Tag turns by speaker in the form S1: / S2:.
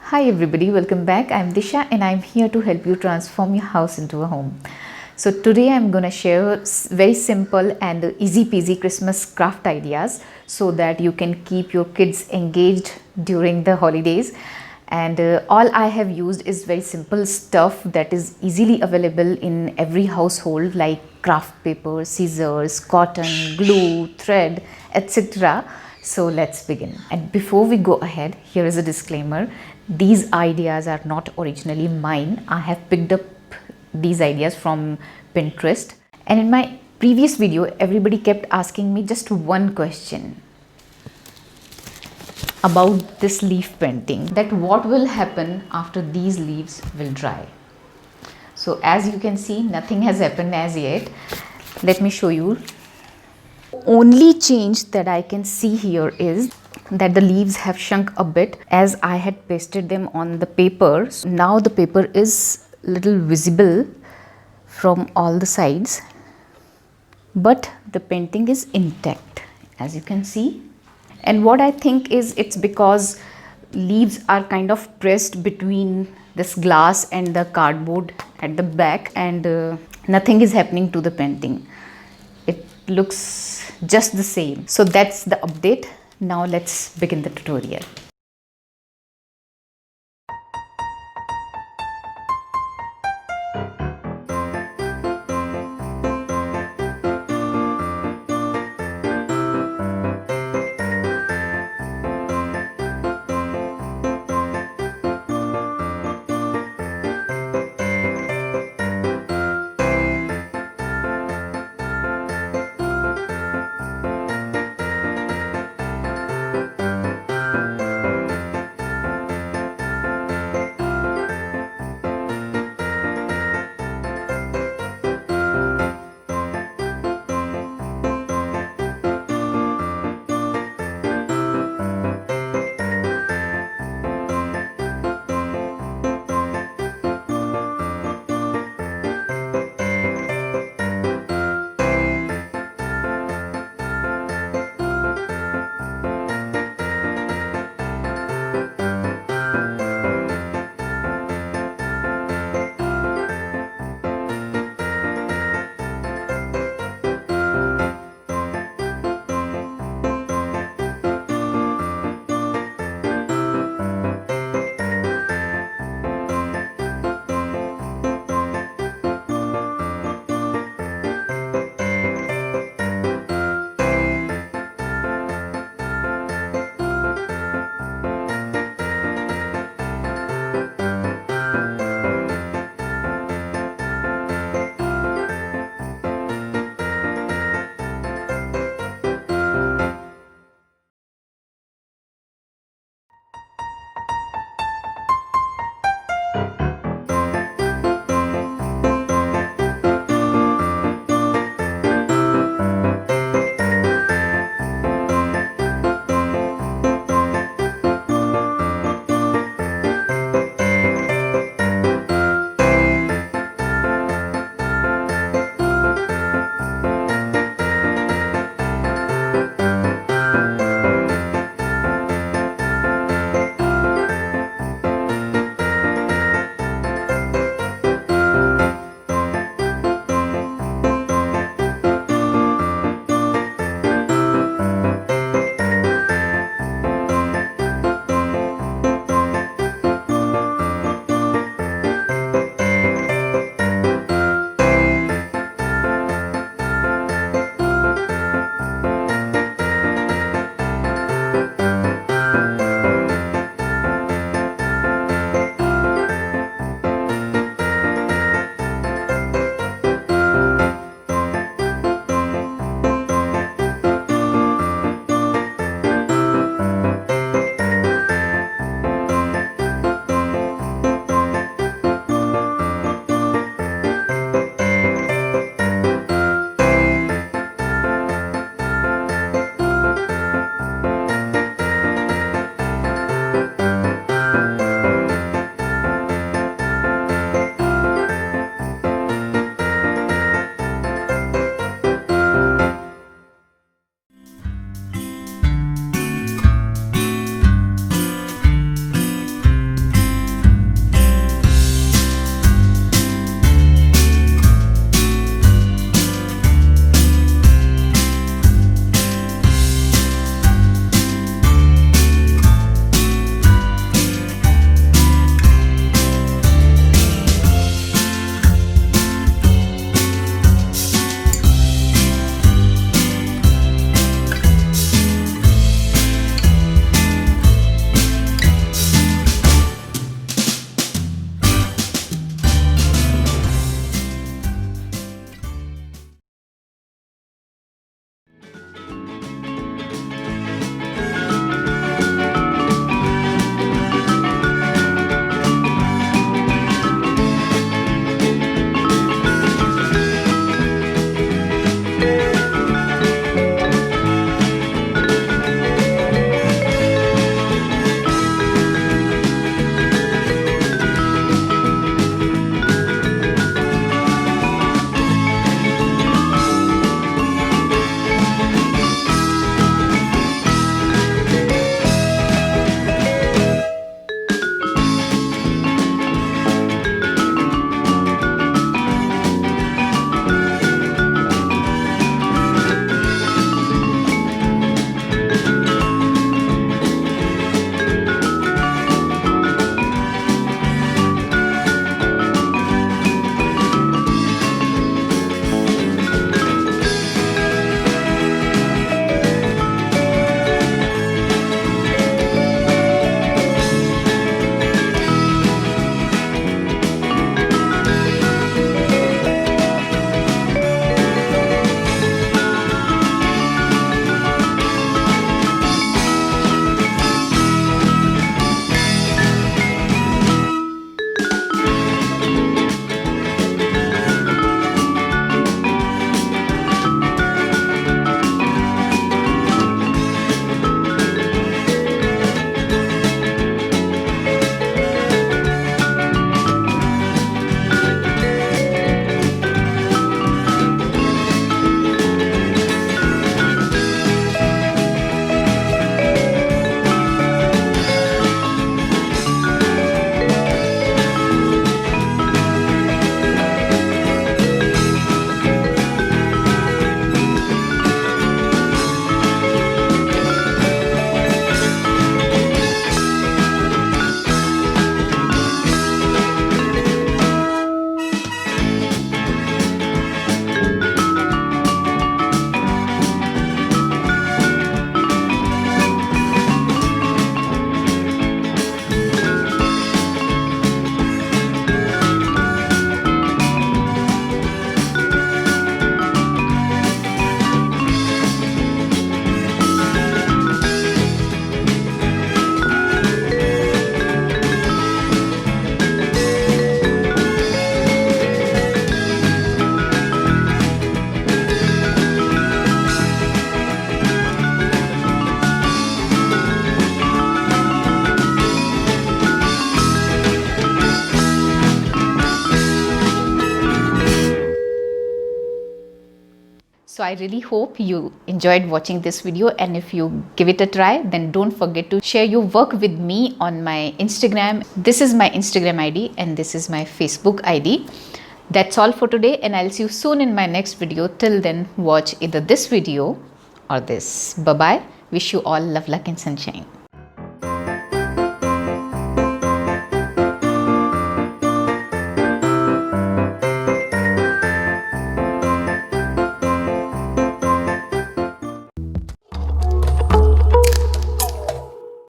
S1: Hi everybody, welcome back. I'm Disha and I'm here to help you transform your house into a home. So today I'm going to share very simple and easy peasy Christmas craft ideas so that you can keep your kids engaged during the holidays. And all I have used is very simple stuff that is easily available in every household, like craft paper, scissors, cotton, glue, thread, etc. So let's begin. And before we go ahead, here is a disclaimer. These ideas are not originally mine. I have picked up these ideas from Pinterest. And in my previous video, everybody kept asking me just one question about this leaf painting, that what will happen after these leaves will dry. So as you can see, nothing has happened as yet. Let me show you. Only change that I can see here is that the leaves have shrunk a bit as I had pasted them on the paper. So now the paper is little visible from all the sides, but the painting is intact, as you can see. And what I think is it's because leaves are kind of pressed between this glass and the cardboard at the back, and nothing is happening to the painting. It looks just the same. So that's the update. Now let's begin the tutorial. So I really hope you enjoyed watching this video, and if you give it a try, then don't forget to share your work with me on my Instagram. This is my Instagram ID and this is my Facebook ID. That's all for today, and I'll see you soon in my next video. Till then, watch either this video or this. Bye bye. Wish you all love, luck and sunshine.